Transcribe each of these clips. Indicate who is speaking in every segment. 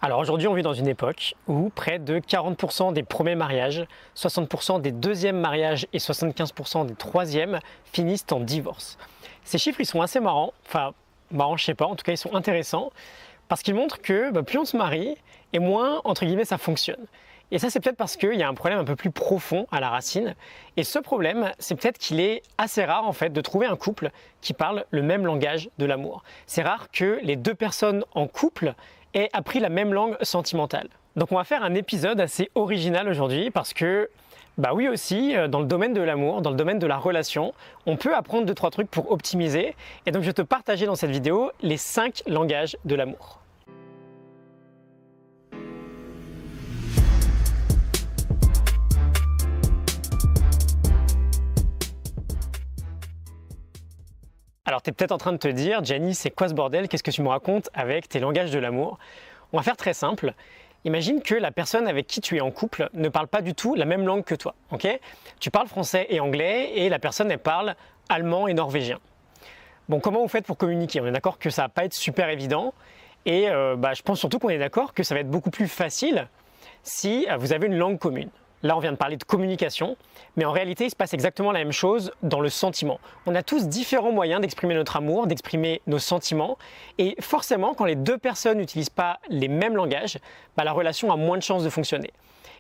Speaker 1: Alors aujourd'hui, on vit dans une époque où près de 40% des premiers mariages, 60% des deuxièmes mariages et 75% des troisièmes finissent en divorce. Ces chiffres, ils sont assez marrants, enfin marrants, je sais pas, en tout cas ils sont intéressants parce qu'ils montrent que plus on se marie et moins, entre guillemets, ça fonctionne. Et ça, c'est peut-être parce qu'il y a un problème un peu plus profond à la racine. Et ce problème, c'est peut-être qu'il est assez rare en fait de trouver un couple qui parle le même langage de l'amour. C'est rare que les deux personnes en couple aient appris la même langue sentimentale. Donc on va faire un épisode assez original aujourd'hui parce que oui aussi, dans le domaine de l'amour, dans le domaine de la relation, on peut apprendre 2-3 trucs pour optimiser. Et donc je vais te partager dans cette vidéo les 5 langages de l'amour. Alors tu es peut-être en train de te dire, Gianni, c'est quoi ce bordel? Qu'est-ce que tu me racontes avec tes langages de l'amour? On va faire très simple. Imagine que la personne avec qui tu es en couple ne parle pas du tout la même langue que toi. Okay, tu parles français et anglais et la personne, elle parle allemand et norvégien. Bon, comment vous faites pour communiquer? On est d'accord que ça va pas être super évident et je pense surtout qu'on est d'accord que ça va être beaucoup plus facile si vous avez une langue commune. Là, on vient de parler de communication, mais en réalité, il se passe exactement la même chose dans le sentiment. On a tous différents moyens d'exprimer notre amour, d'exprimer nos sentiments, et forcément, quand les deux personnes n'utilisent pas les mêmes langages, la relation a moins de chances de fonctionner.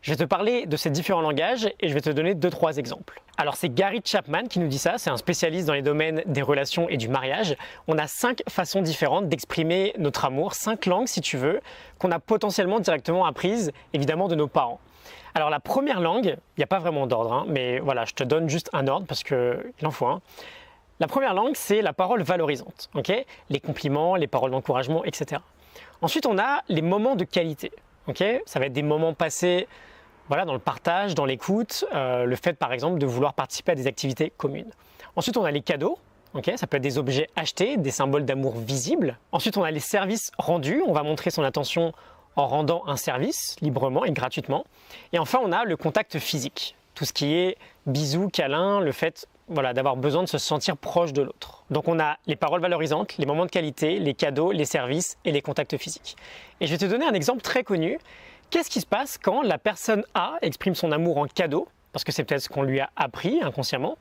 Speaker 1: Je vais te parler de ces différents langages et je vais te donner 2-3 exemples. Alors c'est Gary Chapman qui nous dit ça, c'est un spécialiste dans les domaines des relations et du mariage. On a 5 façons différentes d'exprimer notre amour, 5 langues si tu veux, qu'on a potentiellement directement apprises évidemment de nos parents. Alors la première langue, il n'y a pas vraiment d'ordre, mais voilà, je te donne juste un ordre parce qu'il en faut un. La première langue, c'est la parole valorisante, okay, les compliments, les paroles d'encouragement, etc. Ensuite, on a les moments de qualité. Okay, ça va être des moments passés dans le partage, dans l'écoute, le fait par exemple de vouloir participer à des activités communes. Ensuite, on a les cadeaux. Okay, ça peut être des objets achetés, des symboles d'amour visibles. Ensuite, on a les services rendus. On va montrer son attention en rendant un service librement et gratuitement. Et enfin, on a le contact physique. Tout ce qui est bisous, câlins, le fait d'avoir besoin de se sentir proche de l'autre. Donc on a les paroles valorisantes, les moments de qualité, les cadeaux, les services et les contacts physiques. Et je vais te donner un exemple très connu. Qu'est-ce qui se passe quand la personne A exprime son amour en cadeau, parce que c'est peut-être ce qu'on lui a appris inconsciemment,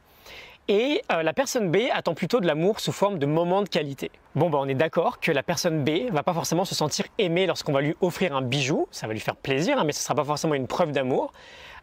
Speaker 1: et la personne B attend plutôt de l'amour sous forme de moments de qualité. On est d'accord que la personne B va pas forcément se sentir aimée lorsqu'on va lui offrir un bijou, ça va lui faire plaisir, mais ce sera pas forcément une preuve d'amour.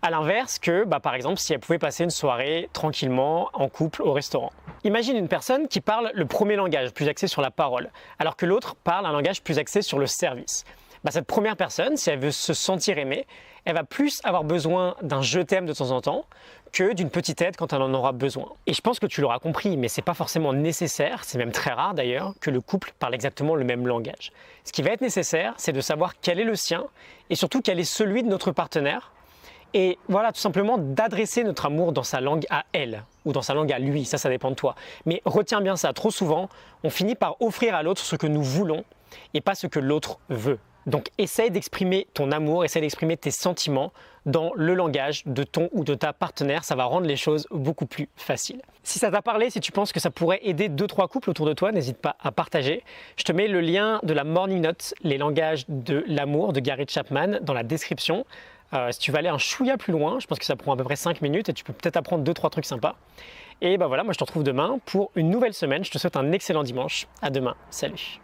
Speaker 1: À l'inverse que, par exemple, si elle pouvait passer une soirée tranquillement en couple au restaurant. Imagine une personne qui parle le premier langage, plus axé sur la parole, alors que l'autre parle un langage plus axé sur le service. Cette première personne, si elle veut se sentir aimée, elle va plus avoir besoin d'un je t'aime de temps en temps que d'une petite aide quand elle en aura besoin. Et je pense que tu l'auras compris, mais c'est pas forcément nécessaire, c'est même très rare d'ailleurs, que le couple parle exactement le même langage. Ce qui va être nécessaire, c'est de savoir quel est le sien et surtout quel est celui de notre partenaire. Et voilà, tout simplement d'adresser notre amour dans sa langue à elle ou dans sa langue à lui, ça dépend de toi. Mais retiens bien ça, trop souvent, on finit par offrir à l'autre ce que nous voulons et pas ce que l'autre veut. Donc essaye d'exprimer ton amour, essaye d'exprimer tes sentiments dans le langage de ton ou de ta partenaire, ça va rendre les choses beaucoup plus faciles. Si ça t'a parlé, si tu penses que ça pourrait aider 2-3 couples autour de toi, n'hésite pas à partager. Je te mets le lien de la Morning Note, les langages de l'amour de Gary Chapman dans la description. Si tu veux aller un chouïa plus loin, je pense que ça prend à peu près 5 minutes et tu peux peut-être apprendre 2-3 trucs sympas. Et moi je te retrouve demain pour une nouvelle semaine. Je te souhaite un excellent dimanche. À demain. Salut.